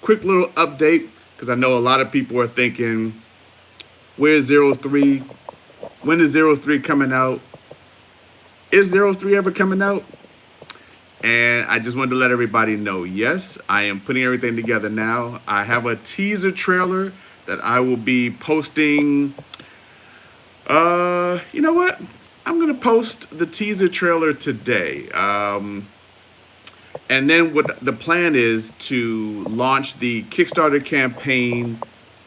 quick little update because I know a lot of people are thinking, where's Zero 3? When is Zero 3 coming out? Is Zero 3 ever coming out? And I just wanted to let everybody know, yes, I am putting everything together now. I have a teaser trailer that I will be posting. You know what? I'm gonna post the teaser trailer today. And then what the plan is to launch the Kickstarter campaign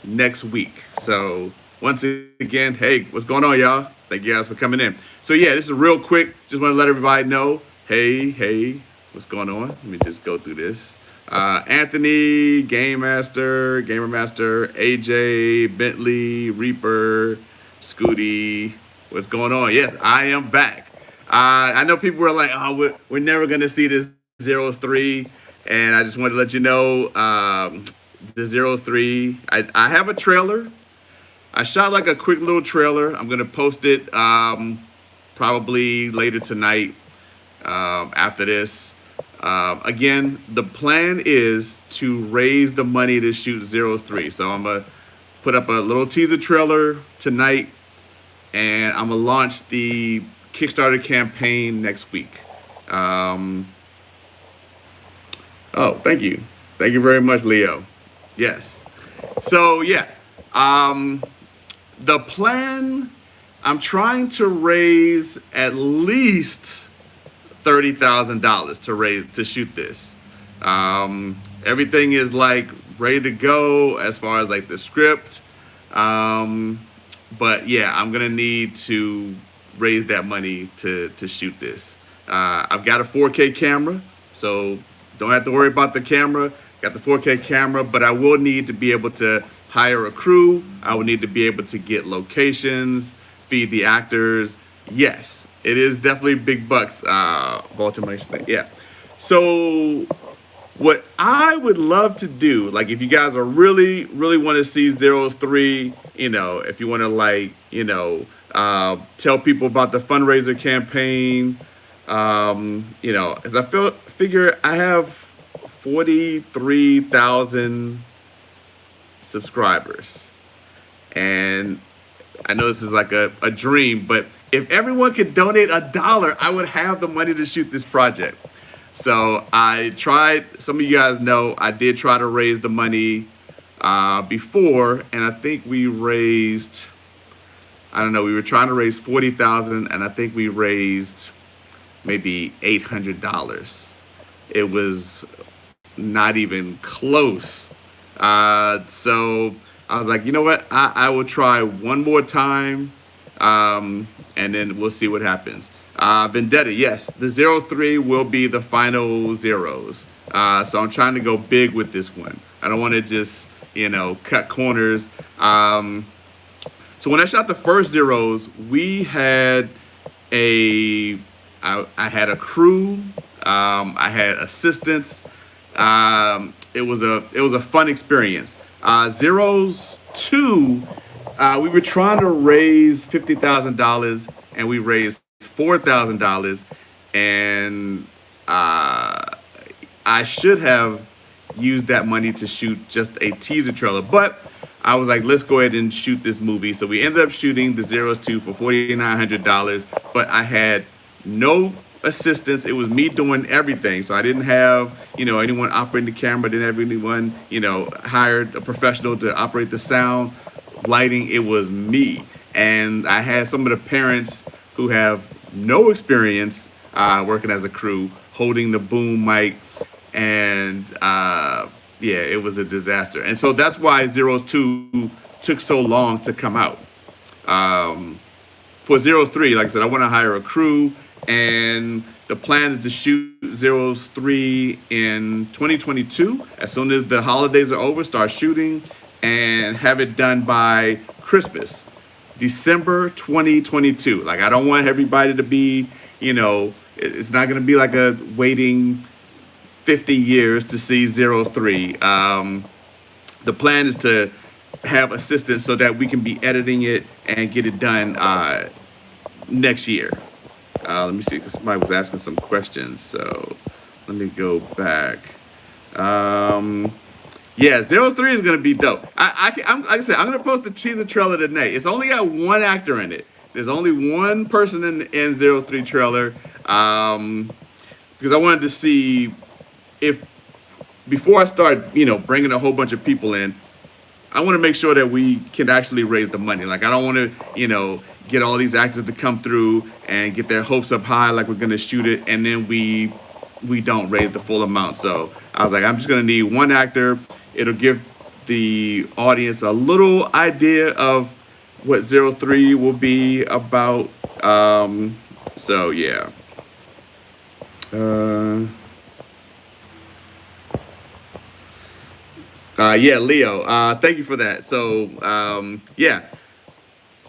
next week. So once again, hey, what's going on, y'all? Thank you guys for coming in. So yeah, this is real quick. Just want to let everybody know, hey, what's going on? Let me just go through this. Anthony, Game Master, Gamer Master, AJ, Bentley, Reaper, Scooty. What's going on? Yes, I am back. I know people were like, oh, we're never going to see this Zeros 3. And I just wanted to let you know the Zeros 3. I have a trailer. I shot like a quick little trailer. I'm going to post it probably later tonight after this. Again, the plan is to raise the money to shoot Zeros 3. So I'm going to put up a little teaser trailer tonight, and I'm going to launch the Kickstarter campaign next week. Oh, thank you. Thank you very much, Leo. Yes. So, yeah. The plan, I'm trying to raise at least $30,000 to shoot this. Everything is like ready to go as far as like the script. But yeah, I'm gonna need to raise that money to shoot this. I've got a 4K camera, so don't have to worry about the camera. Got the 4K camera, but I will need to be able to hire a crew. I will need to be able to get locations, feed the actors. Yes, it is definitely big bucks, Baltimore. Yeah. So what I would love to do, like if you guys are really want to see Zeros 3, if you want to like, tell people about the fundraiser campaign, as figure I have 43,000 subscribers. And I know this is like a dream, but if everyone could donate $1, I would have the money to shoot this project. So I tried, some of you guys know, I did try to raise the money before, and I think we raised, I don't know, we were trying to raise 40,000, and I think we raised maybe $800. It was not even close. So I was like, you know what? I will try one more time, and then we'll see what happens. Vendetta, yes, the Zeros 3 will be the final Zeros. So I'm trying to go big with this one. I don't want to just, cut corners. So when I shot the first Zeros, we had I had a crew. I had assistants. It was a fun experience. Zeros 2, we were trying to raise $50,000, and we raised $4,000, and I should have used that money to shoot just a teaser trailer, but I was like, let's go ahead and shoot this movie. So we ended up shooting the Zeros 2 for $4,900, but I had no assistance. It was me doing everything. So I didn't have, anyone operating the camera, didn't have anyone, hired a professional to operate the sound, lighting. It was me. And I had some of the parents who have no experience working as a crew, holding the boom mic, and yeah, it was a disaster. And so that's why Zeros 2 took so long to come out. For Zeros 3, like I said, I want to hire a crew, and the plan is to shoot Zeros 3 in 2022. As soon as the holidays are over, start shooting and have it done by Christmas, December 2022. Like, I don't want everybody to be, it's not going to be like a waiting 50 years to see Zeros 3. The plan is to have assistance so that we can be editing it and get it done next year. Let me see, because somebody was asking some questions, so let me go back. Yeah, Zero Three is gonna be dope. I'm like I said, I'm gonna post the teaser trailer today. It's only got one actor in it. There's only one person in Zero Three trailer. Um, because I wanted to see if before I start, bringing a whole bunch of people in, I want to make sure that we can actually raise the money. Like I don't want to, get all these actors to come through and get their hopes up high, like we're gonna shoot it, and then we don't raise the full amount. So I was like, I'm just gonna need one actor. It'll give the audience a little idea of what Zero Three will be about. So yeah. Uh, yeah, Leo. Thank you for that. So yeah,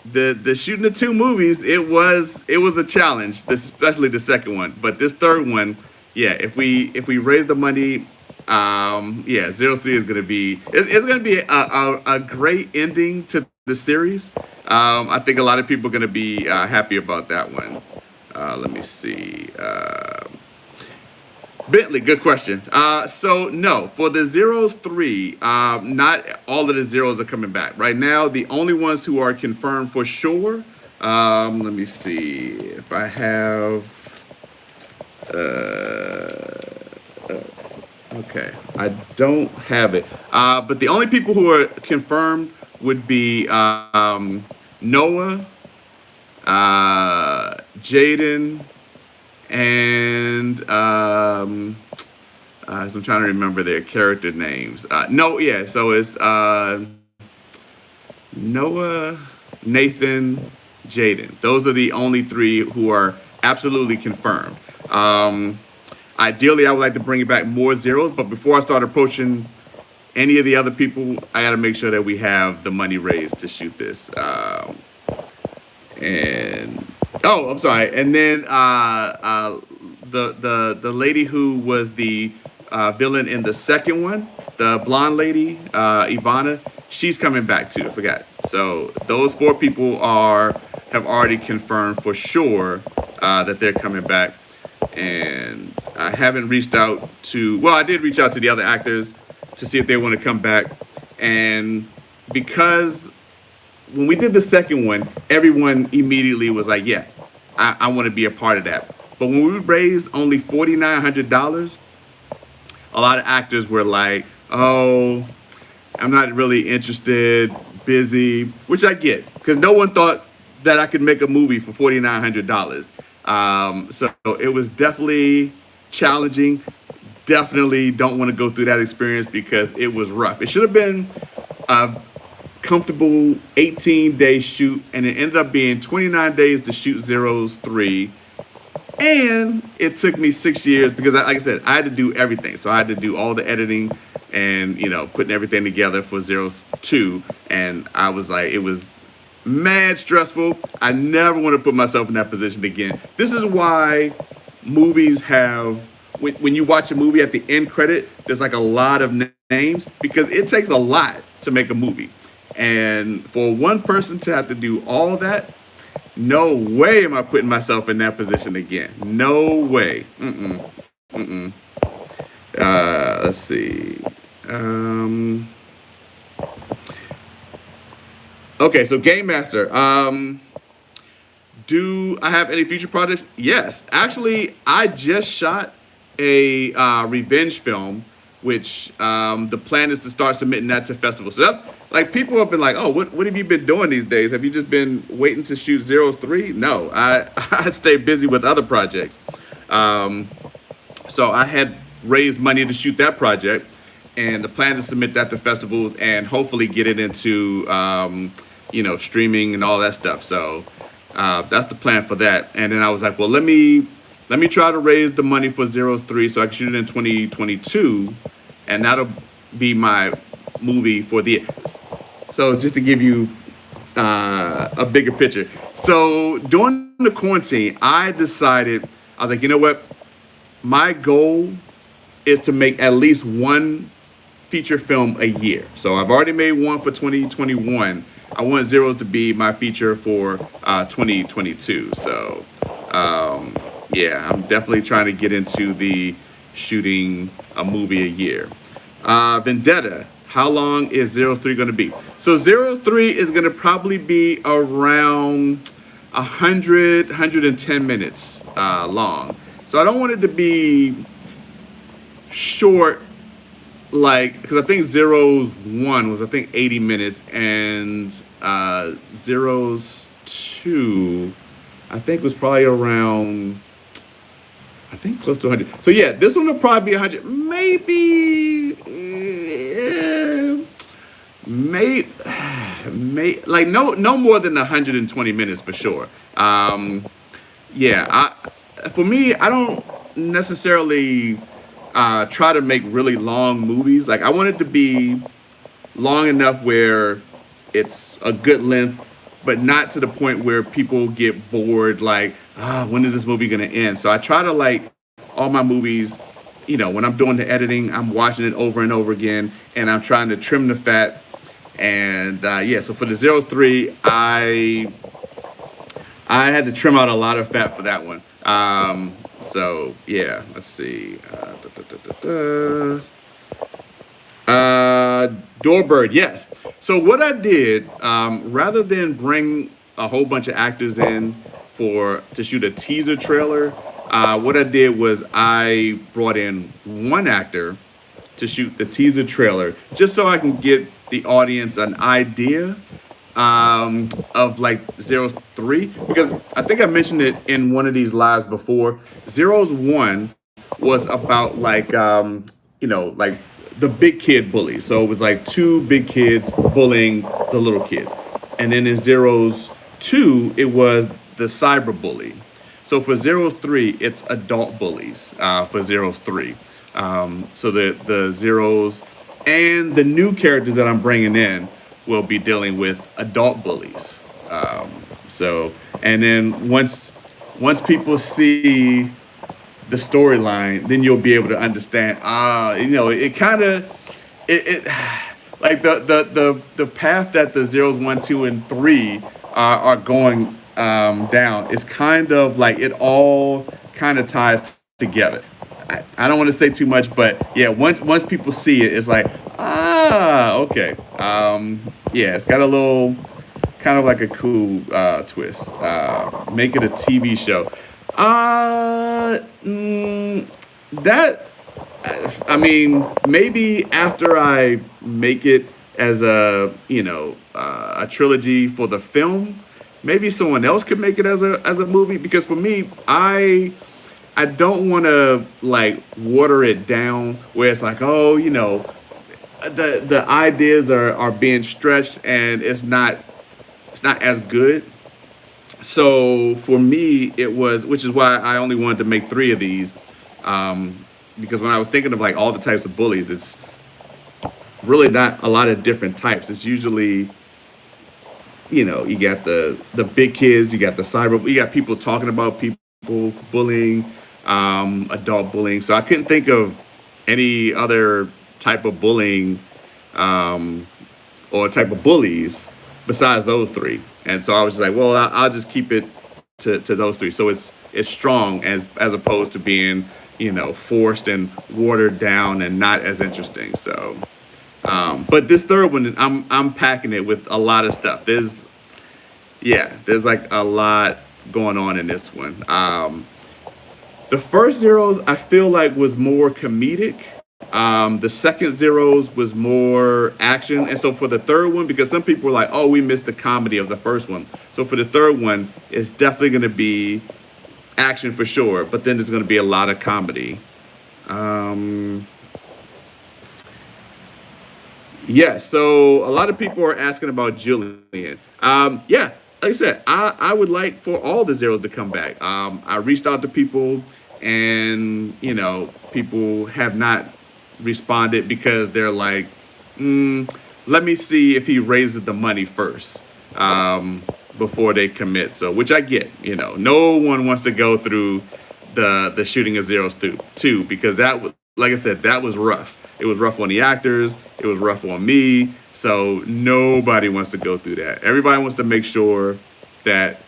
the shooting the two movies, it was a challenge, especially the second one. But this third one, yeah, if we raise the money, yeah, Zero Three is gonna be it's gonna be a great ending to the series. I think a lot of people are gonna be happy about that one. Let me see. Bentley, good question. So no, for the zeros three, not all of the zeros are coming back. Right now, the only ones who are confirmed for sure. Let me see if I have. Okay, I don't have it. But the only people who are confirmed would be Noah, Jaden, and so I'm trying to remember their character names. No, yeah. So it's Noah, Nathan, Jaden. Those are the only three who are absolutely confirmed. Ideally, I would like to bring back more zeros, but before I start approaching any of the other people, I got to make sure that we have the money raised to shoot this. And oh, I'm sorry. And then the lady who was the villain in the second one, the blonde lady, Ivana, she's coming back too. I forgot. So those four people have already confirmed for sure that they're coming back. And I haven't reached out to. Well, I did reach out to the other actors to see if they want to come back. And because when we did the second one, everyone immediately was like, "Yeah, I want to be a part of that." But when we raised only $4,900, a lot of actors were like, "Oh, I'm not really interested, busy," which I get because no one thought that I could make a movie for $4,900. So it was definitely challenging. Definitely don't want to go through that experience because it was rough. It should have been a comfortable 18-day shoot, and it ended up being 29 days to shoot Zeros 3. And it took me 6 years because, like I said, I had to do everything. So I had to do all the editing and, putting everything together for Zeros 2. And I was like, it was mad stressful. I never want to put myself in that position again. This is why movies have, when you watch a movie at the end credit, there's like a lot of names because it takes a lot to make a movie. And for one person to have to do all that, no way am I putting myself in that position again. No way. Mm-mm. Mm-mm. Let's see. Okay, so Game Master. Do I have any future projects? Yes. Actually, I just shot a revenge film, which the plan is to start submitting that to festivals. So that's like people have been like, "Oh, what have you been doing these days? Have you just been waiting to shoot Zeros 3?" No, I stay busy with other projects. So I had raised money to shoot that project, and the plan is to submit that to festivals and hopefully get it into streaming and all that stuff. So that's the plan for that. And then I was like, well, let me try to raise the money for Zeros 3 so I can shoot it in 2022, and that'll be my movie for the. So just to give you a bigger picture. So during the quarantine, I decided, I was like, you know what? My goal is to make at least one feature film a year. So I've already made one for 2021. I want Zeros to be my feature for 2022. So yeah, I'm definitely trying to get into the shooting a movie a year. Vendetta. How long is Zero Three going to be? So Zero Three is going to probably be around 110 minutes long. So I don't want it to be short, like, because I think Zero's one was, I think, 80 minutes, and Zero's two, I think, was probably around, I think, close to 100. So yeah, this one will probably be 100, maybe, may, like, no more than 120 minutes for sure. Yeah, for me, I don't necessarily try to make really long movies. Like, I want it to be long enough where it's a good length, but not to the point where people get bored. Like, when is this movie gonna end? So I try to, like, all my movies. When I'm doing the editing, I'm watching it over and over again, and I'm trying to trim the fat. And yeah, so for the Zero Three, I had to trim out a lot of fat for that one. So yeah, let's see. Doorbird, yes. So what I did, rather than bring a whole bunch of actors in for to shoot a teaser trailer, what I did was I brought in one actor to shoot the teaser trailer, just so I can get the audience an idea of, like, Zero's three, because I think I mentioned it in one of these lives before. Zero's one was about, like, like the big kid bully. So it was like two big kids bullying the little kids, and then in Zero's two, it was the cyber bully. So for Zero's three, it's adult bullies for Zero's three. So the Zeros and the new characters that I'm bringing in will be dealing with adult bullies. So, and then once people see the storyline, then you'll be able to understand. It kind of it like the path that the Zeros one, two, and three are going down is kind of like it all kind of ties together. I don't want to say too much, but yeah, once people see it, it's like, okay. Yeah, it's got a little kind of like a cool twist. Make it a TV show. That I mean, maybe after I make it as a trilogy for the film, maybe someone else could make it as a movie. Because for me, I don't want to, like, water it down where it's like, oh, the ideas are being stretched and it's not as good. So for me, it was, which is why I only wanted to make three of these, because when I was thinking of, like, all the types of bullies, it's really not a lot of different types. It's usually, you got the big kids, you got the cyber, you got people talking about people bullying, adult bullying. So I couldn't think of any other type of bullying, or type of bullies besides those three. And so I was just like, well, I'll just keep it to those three. So it's strong as opposed to being, forced and watered down and not as interesting. So, but this third one, I'm packing it with a lot of stuff. There's like a lot going on in this one. The first Zeros I feel like was more comedic. The second Zeros was more action. And so for the third one, because some people were like, oh, we missed the comedy of the first one. So for the third one, it's definitely going to be action for sure, but then there's going to be a lot of comedy. Um, yeah, so a lot of people are asking about Julian. Yeah, like I said, I would like for all the Zeros to come back. I reached out to people, and people have not responded because they're like, let me see if he raises the money first, before they commit. So, which I get. No one wants to go through the shooting of Zeros through two, because that was, like I said, that was rough. It was rough on the actors. It was rough on me. So nobody wants to go through that. Everybody wants to make sure that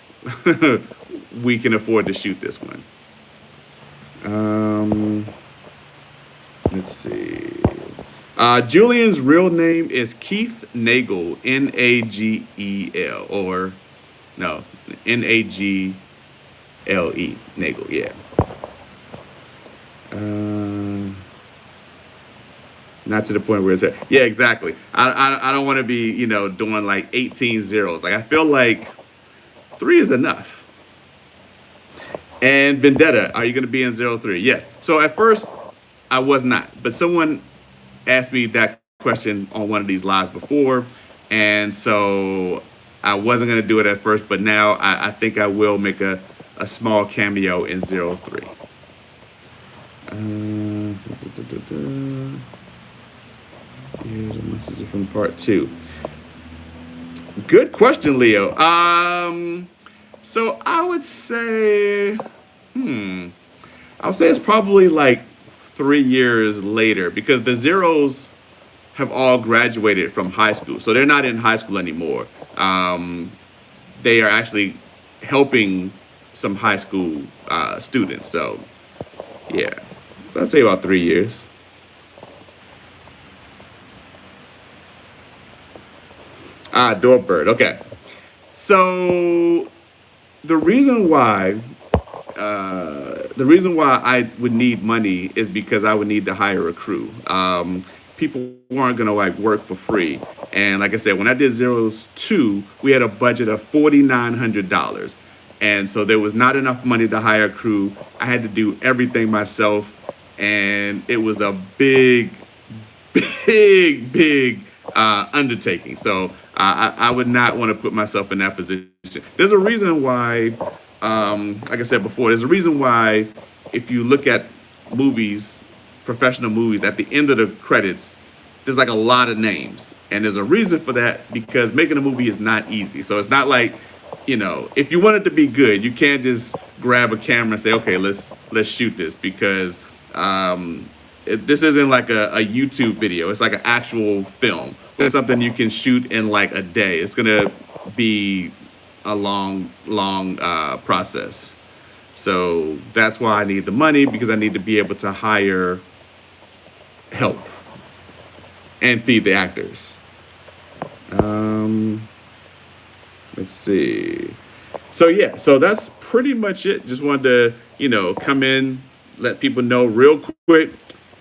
we can afford to shoot this one. Um, let's see. Julian's real name is Keith Nagel, Nagel, or no, Nagle, Nagel. Yeah. Uh, Not to the point where it's at. Yeah, exactly. I don't want to be doing like 18 zeros. Like I feel like three is enough. And Vendetta, are you going to be in 03? Yes. So at first, I was not. But someone asked me that question on one of these lives before. And so I wasn't going to do it at first. But now I think I will make a small cameo in 03. Here's a message from part two. Good question, Leo. So I would say it's probably like 3 years later because the zeros have all graduated from high school, so they're not in high school anymore. Um, they are actually helping some high school students. So yeah, so I'd say about 3 years. Doorbird. Okay, so the reason why I would need money is because I would need to hire a crew. People weren't gonna like work for free, and like I said, when I did zeros two, we had a budget of $4,900, and so there was not enough money to hire a crew. I had to do everything myself, and it was a big undertaking. So I would not want to put myself in that position. There's a reason why, like I said before, there's a reason why if you look at movies, professional movies, at the end of the credits, there's like a lot of names. And there's a reason for that because making a movie is not easy. So it's not like, if you want it to be good, you can't just grab a camera and say, okay, let's shoot this because this isn't like a YouTube video. It's like an actual film. It's something you can shoot in like a day. It's gonna be a long process. So that's why I need the money because I need to be able to hire help and feed the actors. Um, let's see. So yeah, so that's pretty much it. Just wanted to, come in, let people know real quick.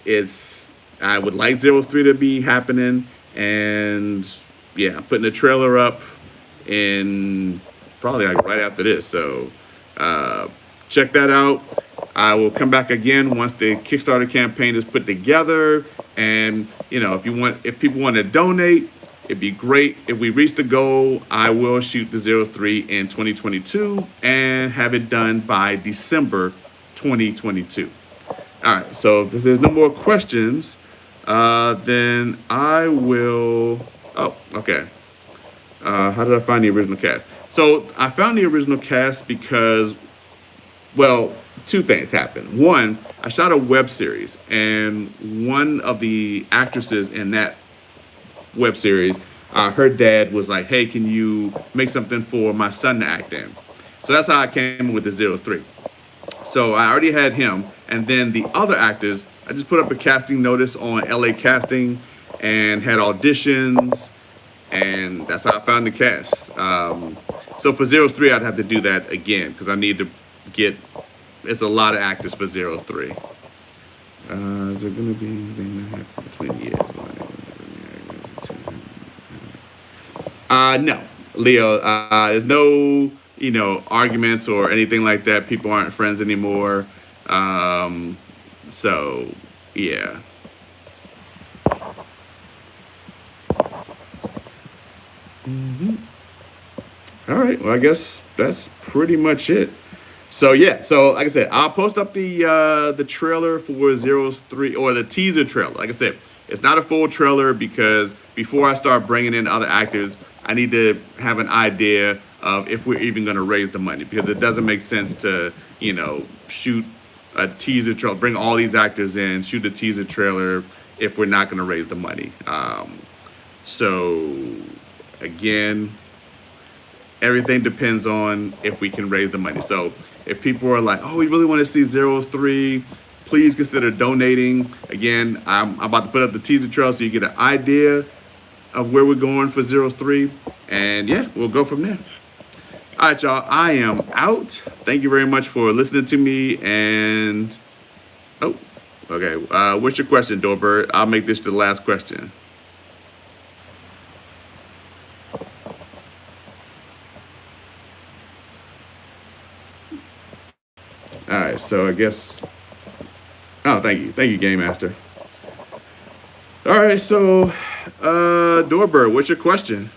It's I would like Zeros 3 to be happening, and yeah, I'm putting the trailer up in probably like right after this. So uh, check that out. I will come back again once the Kickstarter campaign is put together, and if people want to donate, it'd be great. If we reach the goal, I will shoot the Zeros 3 in 2022 and have it done by December 2022. All right, so if there's no more questions, then I will. Oh, okay. How did I find the original cast? So I found the original cast because, well, two things happened. One, I shot a web series, and one of the actresses in that web series, her dad was like, "Hey, can you make something for my son to act in?" So that's how I came with the Zeros 3. So I already had him, and then the other actors, I just put up a casting notice on LA Casting and had auditions, and that's how I found the cast. So for Zeros 3, I'd have to do that again because I need to get. It's a lot of actors for Zeros 3. Is there going to be anything that happened between years? No, Leo. There's no arguments or anything like that. People aren't friends anymore. So yeah. All right. Well, I guess that's pretty much it. So yeah. So like I said, I'll post up the trailer for Zeros 3 or the teaser trailer. Like I said, it's not a full trailer because before I start bringing in other actors, I need to have an idea of if we're even going to raise the money because it doesn't make sense to shoot a teaser trailer, bring all these actors in, shoot a teaser trailer if we're not going to raise the money. So again, everything depends on if we can raise the money. So if people are like, oh, we really want to see Zeros 3, please consider donating. Again, I'm about to put up the teaser trail so you get an idea of where we're going for Zeros 3. And yeah, we'll go from there. All right, y'all. I am out. Thank you very much for listening to me. And oh, okay. What's your question, Doorbird? I'll make this the last question. All right. So I guess. Oh, thank you, Game Master. All right. So, Doorbird, what's your question?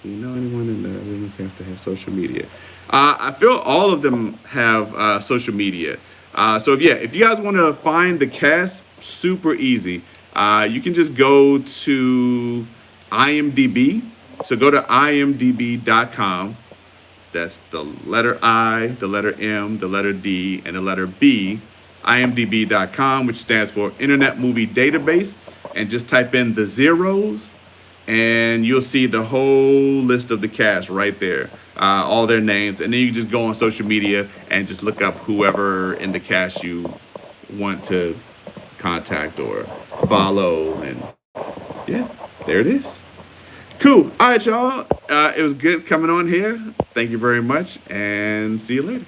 Do you know anyone in the cast that has social media? I feel all of them have social media. So if you guys want to find the cast, super easy. You can just go to IMDb. So go to imdb.com. That's the letter I, the letter M, the letter D, and the letter B. IMDb.com, which stands for Internet Movie Database. And just type in the zeros, and you'll see the whole list of the cast right there, all their names. And then you can just go on social media and just look up whoever in the cast you want to contact or follow. And yeah, there it is. Cool. All right, y'all. It was good coming on here. Thank you very much, and see you later.